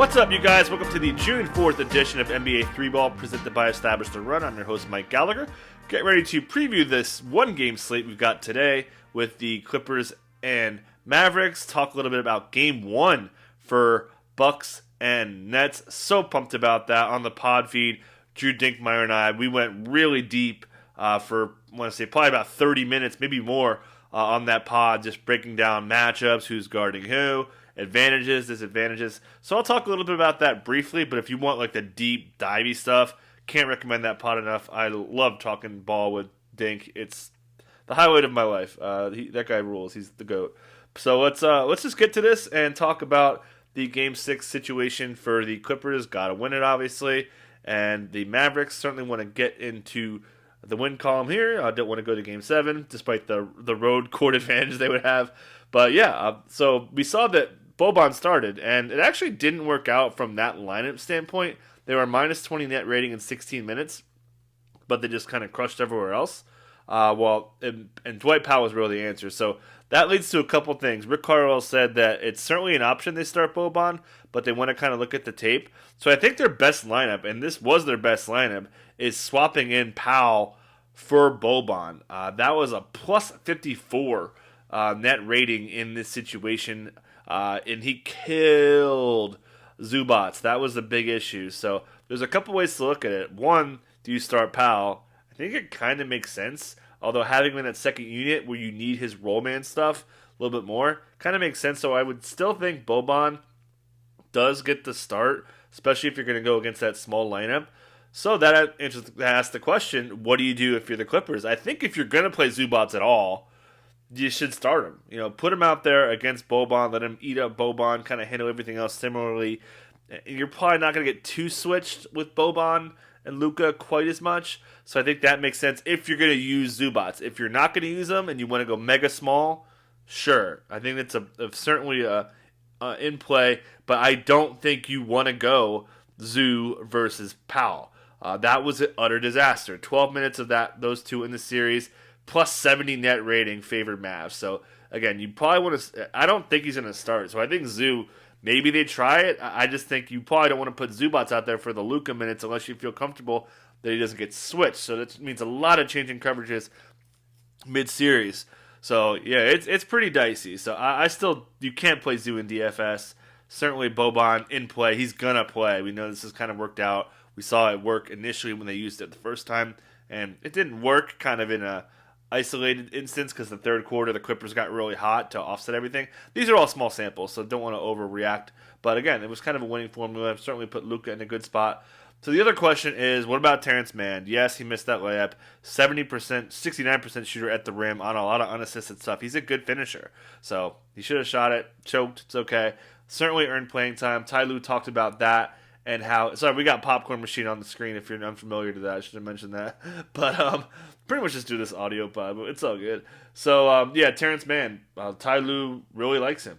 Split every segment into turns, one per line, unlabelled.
What's up, you guys? Welcome to the June 4th edition of NBA 3-Ball, presented by Established the Run. I'm your host, Mike Gallagher. Get ready to preview this one-game slate we've got today with the Clippers and Mavericks. Talk a little bit about Game 1 for Bucks and Nets. So pumped about that on the pod feed. Drew Dinkmeyer and I, we went really deep for, I want to say, probably about 30 minutes, maybe more, on that pod, just breaking down matchups, who's guarding who, advantages, disadvantages. So I'll talk a little bit about that briefly, but if you want like the deep, divey stuff, can't recommend that pod enough. I love talking ball with Dink. It's the highlight of my life. That guy rules. He's the GOAT. So let's just get to this and talk about the Game 6 situation for the Clippers. Got to win it, obviously. And the Mavericks certainly want to get into the win column here. I don't want to go to Game 7, despite the road court advantage they would have. But yeah, so we saw that Boban started, and it actually didn't work out from that lineup standpoint. They were minus 20 net rating in 16 minutes, but they just kind of crushed everywhere else. And Dwight Powell was really the answer. So that leads to a couple things. Rick Carlisle said that it's certainly an option they start Boban, but they want to kind of look at the tape. So I think their best lineup, and this was their best lineup, is swapping in Powell for Boban. That was a plus 54 net rating in this situation, and he killed Zubac. That was the big issue. So there's a couple ways to look at it. One, do you start Powell? I think it kind of makes sense, although having him in that second unit where you need his roll man stuff a little bit more kind of makes sense. So I would still think Boban does get the start, especially if you're going to go against that small lineup. So that asks the question, what do you do if you're the Clippers? I think if you're going to play Zubac at all, you should start him. You know, put him out there against Boban, let him eat up Boban, kind of handle everything else similarly. You're probably not going to get too switched with Boban and Luka quite as much. So I think that makes sense if you're going to use Zubac. If you're not going to use them and you want to go mega small, sure. I think that's certainly in play, but I don't think you want to go Zoo versus Powell. That was an utter disaster. 12 minutes of those two in the series, plus 70 net rating favored Mavs. So again, you probably want to. I don't think he's going to start. So I think Zoo. Maybe they try it. I just think you probably don't want to put Zubac out there for the Luka minutes unless you feel comfortable that he doesn't get switched. So that means a lot of changing coverages mid-series. So, yeah, it's pretty dicey. So I still, you can't play Zoo in DFS. Certainly Boban in play. He's going to play. We know this has kind of worked out. We saw it work initially when they used it the first time. And it didn't work kind of in a isolated instance because the third quarter the Clippers got really hot to offset everything. These are all small samples, so don't want to overreact. But again, it was kind of a winning formula. I've certainly put Luka in a good spot. So the other question is, what about Terrence Mann? Yes, he missed that layup. 70%, 69% shooter at the rim on a lot of unassisted stuff. He's a good finisher. So he should have shot it, choked, it's okay. Certainly earned playing time. Ty Lue talked about that and how, sorry, we got Popcorn Machine on the screen if you're unfamiliar to that. I should have mentioned that. But pretty much just do this audio pod, but it's all good. So, yeah, Terrence Mann, Ty Lue really likes him.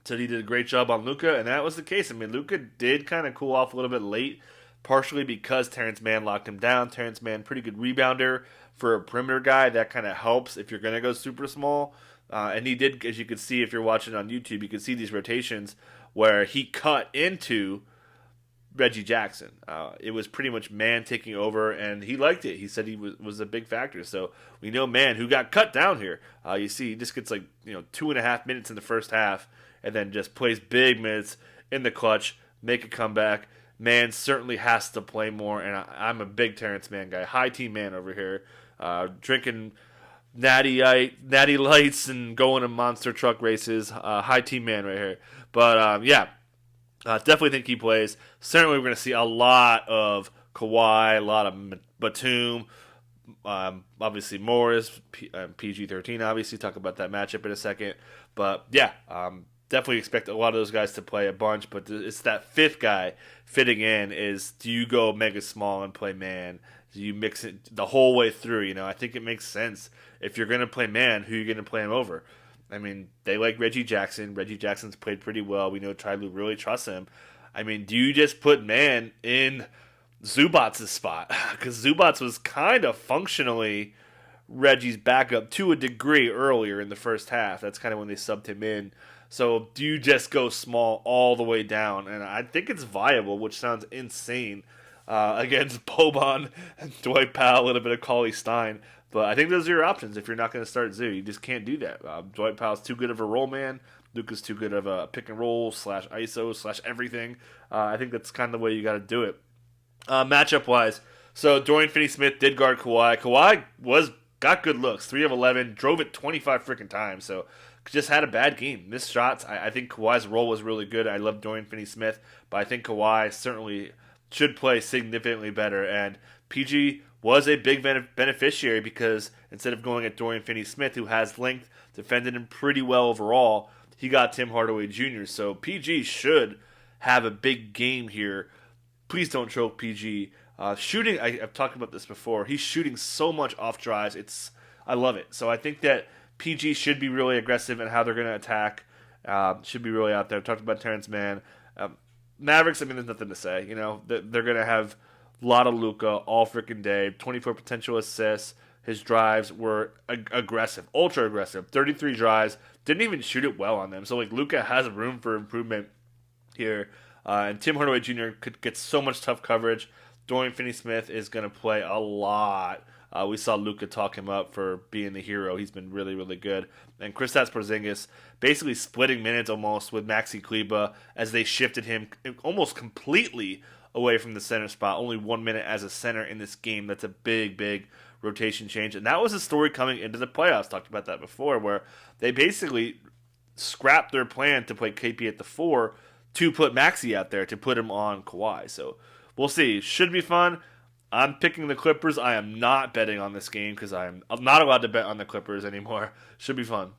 Said he did a great job on Luka, and that was the case. I mean, Luka did kind of cool off a little bit late, partially because Terrence Mann locked him down. Terrence Mann, pretty good rebounder for a perimeter guy. That kind of helps if you're going to go super small. And he did, as you can see if you're watching on YouTube, you can see these rotations where he cut into Reggie Jackson. It was pretty much Mann taking over, and he liked it. He said he was a big factor. So we know Mann, who got cut down here. You see, he just gets 2.5 minutes in the first half, and then just plays big minutes in the clutch, make a comeback. Mann certainly has to play more, and I'm a big Terrence Mann guy. High team man over here, drinking natty lights and going to monster truck races. High team man right here. But yeah. Definitely think he plays. Certainly we're going to see a lot of Kawhi, a lot of Batum, obviously Morris, PG-13 obviously. Talk about that matchup in a second. But yeah, definitely expect a lot of those guys to play a bunch. But it's that fifth guy fitting in is, do you go mega small and play man? Do you mix it the whole way through? I think it makes sense. If you're going to play man, who are you going to play him over? I mean, they like Reggie Jackson. Reggie Jackson's played pretty well. We know Ty Lue really trusts him. I mean, do you just put Mann in Zubac's spot? Because Zubac was kind of functionally Reggie's backup to a degree earlier in the first half. That's kind of when they subbed him in. So do you just go small all the way down? And I think it's viable, which sounds insane against Boban and Dwight Powell, a little bit of Cauley Stein. But I think those are your options if you're not going to start Zoo. You just can't do that. Dwight Powell's too good of a roll man. Luka's too good of a pick and roll / ISO / everything. I think that's kind of the way you got to do it. Matchup wise, so Dorian Finney-Smith did guard Kawhi. Kawhi got good looks, 3 of 11, drove it 25 freaking times. So just had a bad game, missed shots. I think Kawhi's role was really good. I love Dorian Finney-Smith, but I think Kawhi certainly should play significantly better. And PG was a big beneficiary because instead of going at Dorian Finney-Smith, who has length, defended him pretty well overall, he got Tim Hardaway Jr. So PG should have a big game here. Please don't choke PG. Shooting, I've talked about this before. He's shooting so much off drives. I love it. So I think that PG should be really aggressive in how they're going to attack. Should be really out there. I've talked about Terrence Mann. Mavericks, I mean, there's nothing to say. You know, they're going to have a lot of Luka all freaking day. 24 potential assists. His drives were aggressive, ultra aggressive. 33 drives. Didn't even shoot it well on them. So, like, Luka has room for improvement here. And Tim Hardaway Jr. could get so much tough coverage. Dorian Finney-Smith is going to play a lot. We saw Luka talk him up for being the hero. He's been really, really good. And Kristaps Porzingis basically splitting minutes almost with Maxi Kleber as they shifted him almost completely away from the center spot. Only 1 minute as a center in this game. That's a big, big rotation change. And that was a story coming into the playoffs. Talked about that before, where they basically scrapped their plan to play KP at the 4 to put Maxi out there to put him on Kawhi. So we'll see. Should be fun. I'm picking the Clippers. I am not betting on this game because I'm not allowed to bet on the Clippers anymore. Should be fun.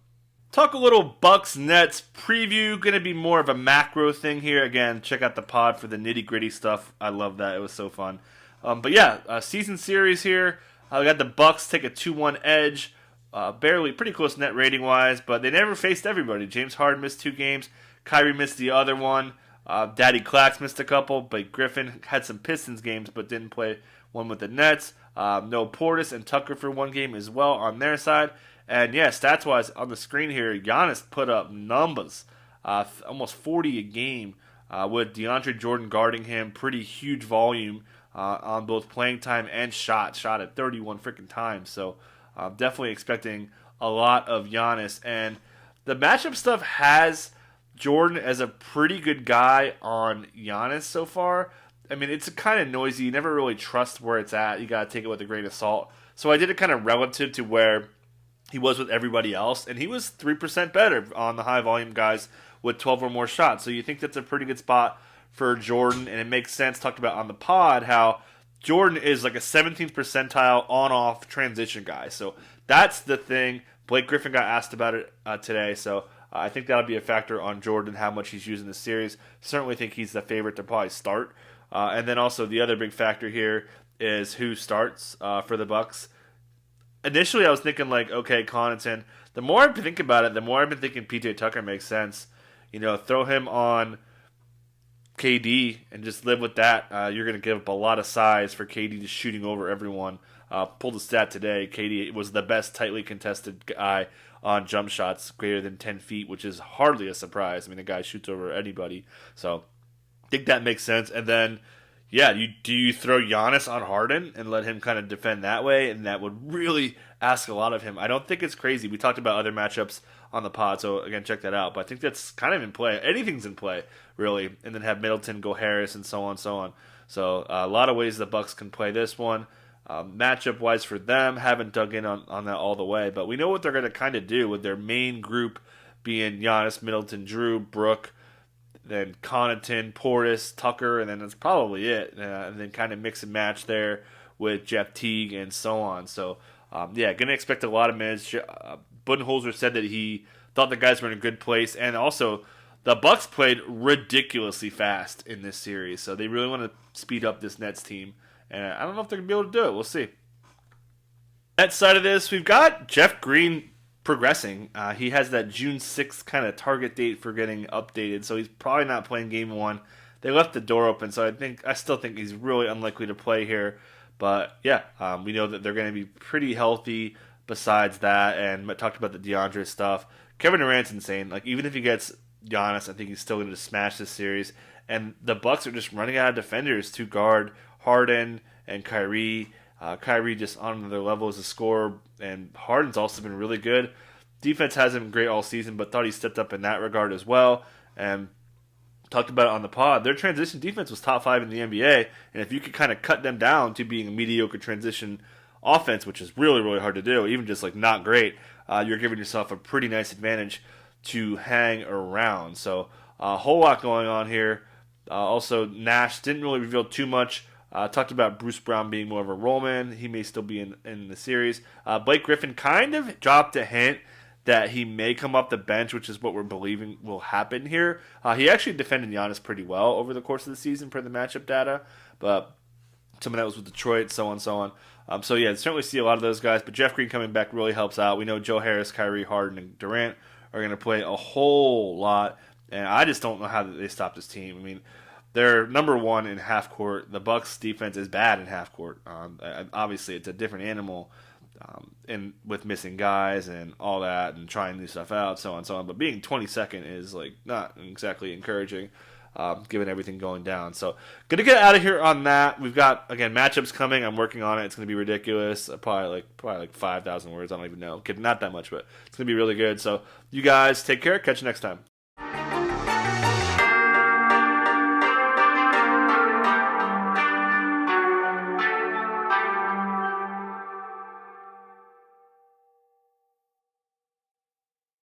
Talk a little Bucks Nets preview. Going to be more of a macro thing here. Again, check out the pod for the nitty gritty stuff. I love that. It was so fun. But yeah, season series here. We got the Bucks take a 2-1 edge. Pretty close net rating wise, but they never faced everybody. James Harden missed 2 games. Kyrie missed the other one. Daddy Clax missed a couple. Blake Griffin had some Pistons games, but didn't play one with the Nets. No Portis and Tucker for 1 game as well on their side. And yeah, stats-wise on the screen here, Giannis put up numbers. Almost 40 a game with DeAndre Jordan guarding him. Pretty huge volume on both playing time and shot. Shot at 31 freaking times. So definitely expecting a lot of Giannis. And the matchup stuff has Jordan as a pretty good guy on Giannis so far. I mean, it's kind of noisy. You never really trust where it's at. You got to take it with a grain of salt. So I did it kind of relative to where he was with everybody else, and he was 3% better on the high-volume guys with 12 or more shots. So you think that's a pretty good spot for Jordan, and it makes sense. Talked about on the pod how Jordan is like a 17th percentile on-off transition guy. So that's the thing. Blake Griffin got asked about it today, so I think that'll be a factor on Jordan, how much he's using the series. Certainly think he's the favorite to probably start. And then also the other big factor here is who starts for the Bucks. Initially, I was thinking like, okay, Connaughton. The more I think about it, the more I've been thinking PJ Tucker makes sense. You know, throw him on KD and just live with that. You're going to give up a lot of size for KD just shooting over everyone. Pulled a stat today. KD was the best tightly contested guy on jump shots greater than 10 feet, which is hardly a surprise. I mean, the guy shoots over anybody. So I think that makes sense. And then, yeah, do you throw Giannis on Harden and let him kind of defend that way? And that would really ask a lot of him. I don't think it's crazy. We talked about other matchups on the pod, so again, check that out. But I think that's kind of in play. Anything's in play, really. And then have Middleton go Harris and so on and so on. So a lot of ways the Bucks can play this one. Matchup-wise for them, haven't dug in on that all the way. But we know what they're going to kind of do with their main group being Giannis, Middleton, Drew, Brook, then Connaughton, Portis, Tucker, and then that's probably it. And then kind of mix and match there with Jeff Teague and so on. So, going to expect a lot of minutes. Budenholzer said that he thought the guys were in a good place. And also, the Bucks played ridiculously fast in this series. So they really want to speed up this Nets team. And I don't know if they're going to be able to do it. We'll see. That side of this, we've got Jeff Green progressing. He has that June 6th kind of target date for getting updated, so he's probably not playing game 1. They left the door open, so I still think he's really unlikely to play here. But yeah, we know that they're going to be pretty healthy besides that, and I talked about the DeAndre stuff. Kevin Durant's insane. Like, even if he gets Giannis, I think he's still going to smash this series. And the Bucks are just running out of defenders to guard Harden and Kyrie. Kyrie just on another level as a scorer, and Harden's also been really good. Defense hasn't been great all season, but thought he stepped up in that regard as well. And talked about it on the pod. Their transition defense was top 5 in the NBA, and if you could kind of cut them down to being a mediocre transition offense, which is really, really hard to do, even just like not great, you're giving yourself a pretty nice advantage to hang around. So a whole lot going on here. Also, Nash didn't really reveal too much. Talked about Bruce Brown being more of a role man. He may still be in the series. Blake Griffin kind of dropped a hint that he may come off the bench, which is what we're believing will happen here. He actually defended Giannis pretty well over the course of the season per the matchup data, but some of that was with Detroit, so on, so on. So yeah, certainly see a lot of those guys, but Jeff Green coming back really helps out. We know Joe Harris, Kyrie, Harden, and Durant are going to play a whole lot, and I just don't know how they stop this team. I mean, they're number 1 in half court. The Bucks defense is bad in half court. Obviously, it's a different animal, and with missing guys and all that, and trying new stuff out, so on and so on. But being 22nd is like not exactly encouraging, given everything going down. So, gonna get out of here on that. We've got again matchups coming. I'm working on it. It's gonna be ridiculous. Probably like 5,000 words. I don't even know. Not that much, but it's gonna be really good. So, you guys take care. Catch you next time.